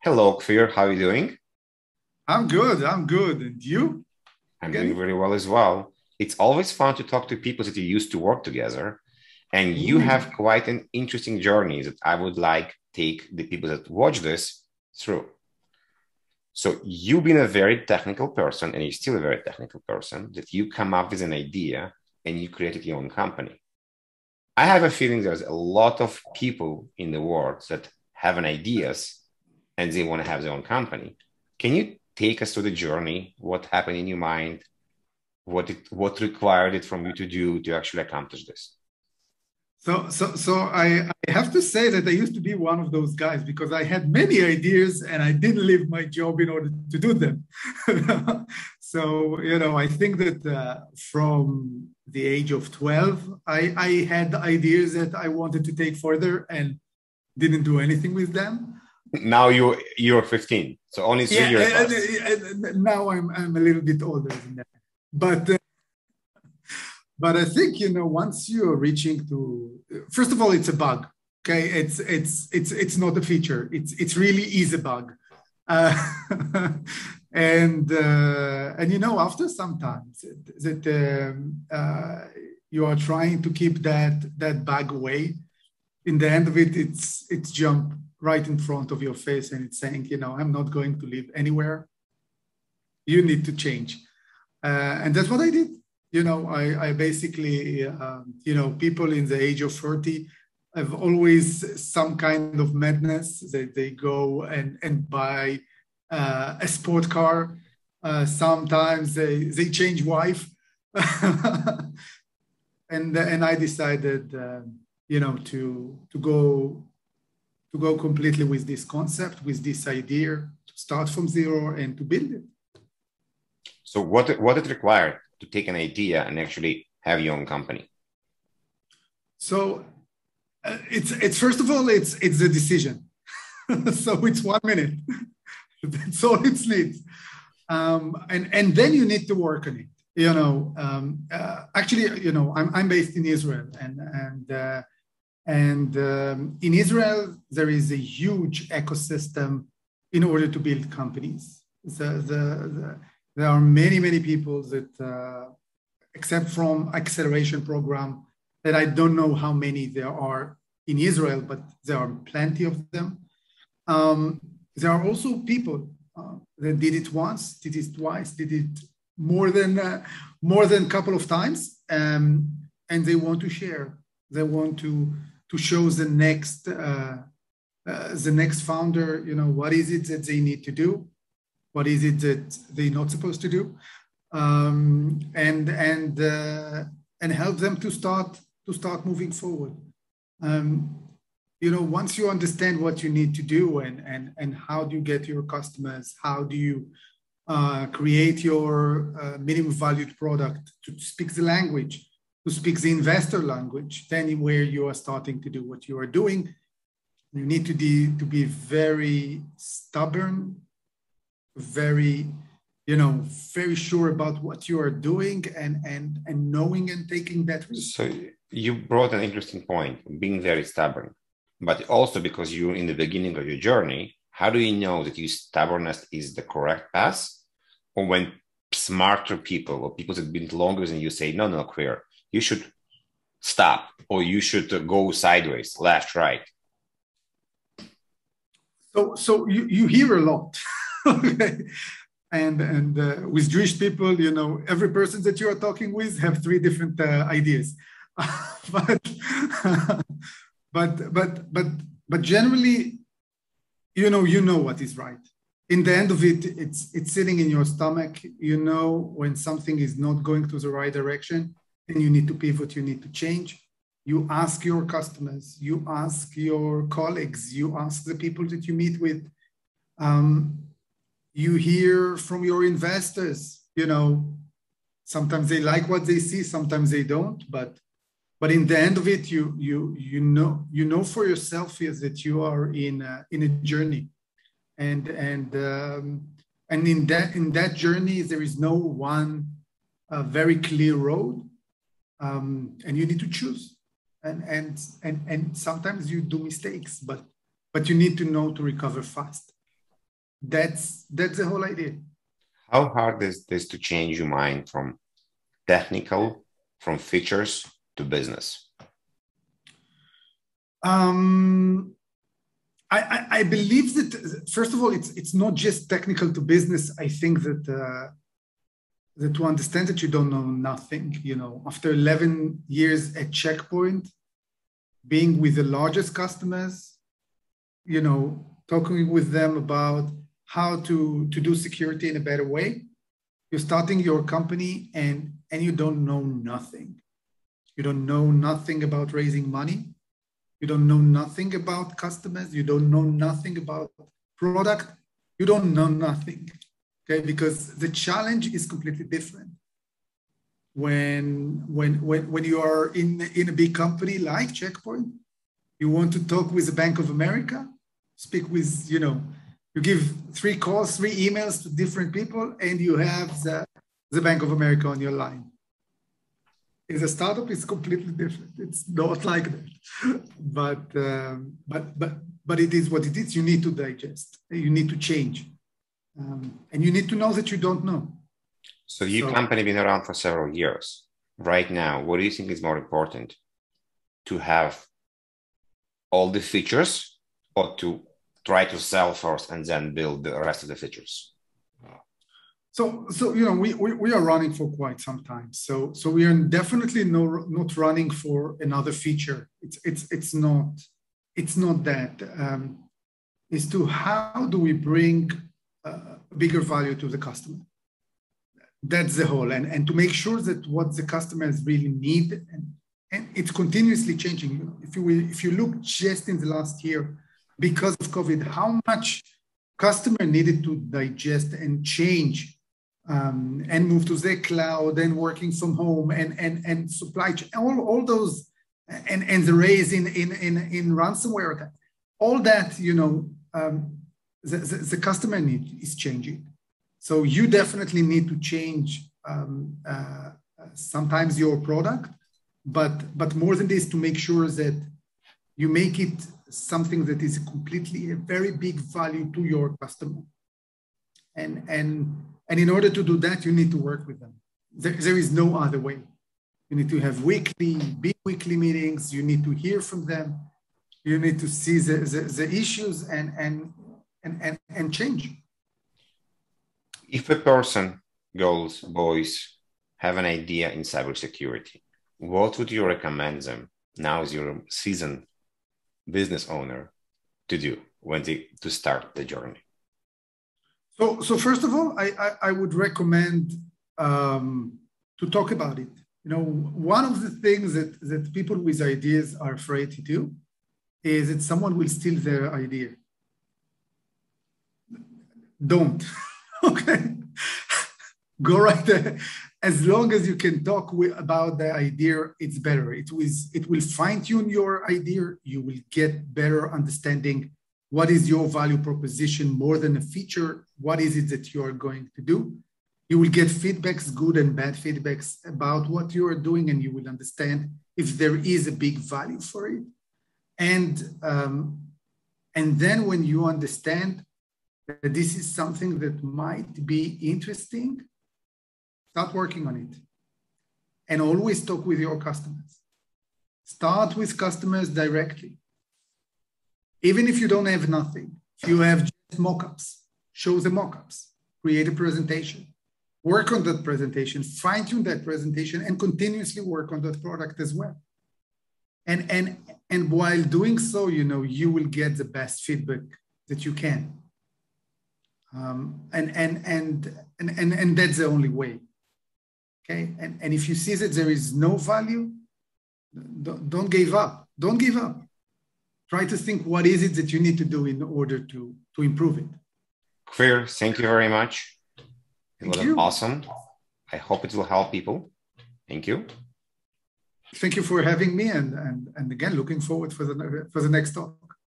Hello, Kfir. How are you doing? I'm good. I'm good. And you, I'm doing Kenny? very well as well. It's always fun to talk to people that you used to work together, and you Ooh. have quite an interesting journey that I would like take the people that watch this through. So you've been a very technical person, and you're still a very technical person, that you come up with an idea and you created your own company. I have a feeling there's a lot of people in the world that have an ideas and they want to have their own company. Can you take us through the journey? What happened in your mind? What required it from you to do to actually accomplish this? So I have to say that I used to be one of those guys because I had many ideas and I didn't leave my job in order to do them. So I think that from the age of 12, I had ideas that I wanted to take further and didn't do anything with them. Now you're 15, so only three Yeah, years and, less. and now I'm a little bit older than that. But But I think once you're reaching to, first of all, it's a bug. Okay, it's not a feature. It's really is a bug, uh, and after some time that you are trying to keep that bug away. In the end of it, it's jump right in front of your face and it's saying, I'm not going to live anywhere. You need to change. And that's what I did. I basically, people in the age of 30 have always some kind of madness. They go and buy a sport car. Sometimes they change wife. and I decided, to go completely with this concept, with this idea, to start from zero and to build it. So what it required to take an idea and actually have your own company? So it's first of all it's a decision. So it's 1 minute. That's all it needs. And then you need to work on it. Actually, I'm based in Israel, and in Israel there is a huge ecosystem in order to build companies. There are many people that, except from acceleration program, that I don't know how many there are in Israel, but there are plenty of them. There are also people that did it once, did it twice, did it more than a couple of times, and they want to share. They want to show the next founder, what is it that they need to do, what is it that they're not supposed to do, and help them to start moving forward. Once you understand what you need to do and how do you get your customers, how do you create your minimum valued product to speak the language, to speak the investor language, then where you are starting to do what you are doing, you need to be very stubborn, very, very sure about what you are doing and knowing and taking that risk. So you brought an interesting point, being very stubborn, but also because you're in the beginning of your journey, how do you know that your stubbornness is the correct path? Or when smarter people or people that have been longer than you say, no, queer, you should stop or you should go sideways, left, right. So you hear a lot. Okay. And with Jewish people, every person that you are talking with have three different ideas. but, but generally, you know what is right. In the end of it, it's sitting in your stomach. You know when something is not going to the right direction and you need to pivot, you need to change. You ask your customers, you ask your colleagues, you ask the people that you meet with. Um, you hear from your investors. Sometimes they like what they see, sometimes they don't. But in the end of it, you know for yourself is that you are in a journey, and in that journey there is no one very clear road, and you need to choose, and sometimes you do mistakes, but you need to know to recover fast. That's the whole idea. How hard is this to change your mind from technical, from features to business? I believe that, first of all, it's not just technical to business. I think that to understand that you don't know nothing, after 11 years at Checkpoint, being with the largest customers, talking with them about how to do security in a better way. You're starting your company and you don't know nothing. You don't know nothing about raising money. You don't know nothing about customers. You don't know nothing about product. You don't know nothing, okay? Because the challenge is completely different. When you are in a big company like Checkpoint, you want to talk with the Bank of America, speak with, you give 3 calls, 3 emails to different people, and you have the Bank of America on your line. As a startup, it's completely different. It's not like that. But it is what it is. You need to digest. You need to change. And you need to know that you don't know. So your company been around for several years. Right now, what do you think is more important? To have all the features, or to try to sell first and then build the rest of the features? So we are running for quite some time. So we are definitely not running for another feature. It's not that. It's to how do we bring bigger value to the customer? That's the whole, and to make sure that what the customers really need, and it's continuously changing. If you look just in the last year, because of COVID, how much customer needed to digest and change. And move to the cloud and working from home and supply chain, all those, and the raise in ransomware attack, all that, the customer need is changing. So you definitely need to change sometimes your product, but more than this, to make sure that you make it something that is completely a very big value to your customer. And in order to do that, you need to work with them. There is no other way. You need to have big weekly meetings. You need to hear from them. You need to see the issues and change. If a person, girls, boys, have an idea in cybersecurity, what would you recommend them now as you're a seasoned business owner to do to start the journey? So first of all, I would recommend to talk about it. One of the things that people with ideas are afraid to do is that someone will steal their idea. Don't, okay? Go right there. As long as you can talk about the idea, it's better. It will fine-tune your idea. You will get better understanding what is your value proposition more than a feature. What is it that you are going to do? You will get feedbacks, good and bad feedbacks about what you are doing, and you will understand if there is a big value for it. And then when you understand that this is something that might be interesting, start working on it. And always talk with your customers. Start with customers directly. Even if you don't have nothing, if you have just mock-ups, show the mock-ups, create a presentation, work on that presentation, fine-tune that presentation, and continuously work on that product as well. And while doing so, you will get the best feedback that you can. And that's the only way. Okay. And if you see that there is no value, don't give up. Don't give up. Try to think what is it that you need to do in order to improve it. Kfir, thank you very much. It was awesome. I hope it will help people. Thank you. Thank you for having me, and again, looking forward for the next talk.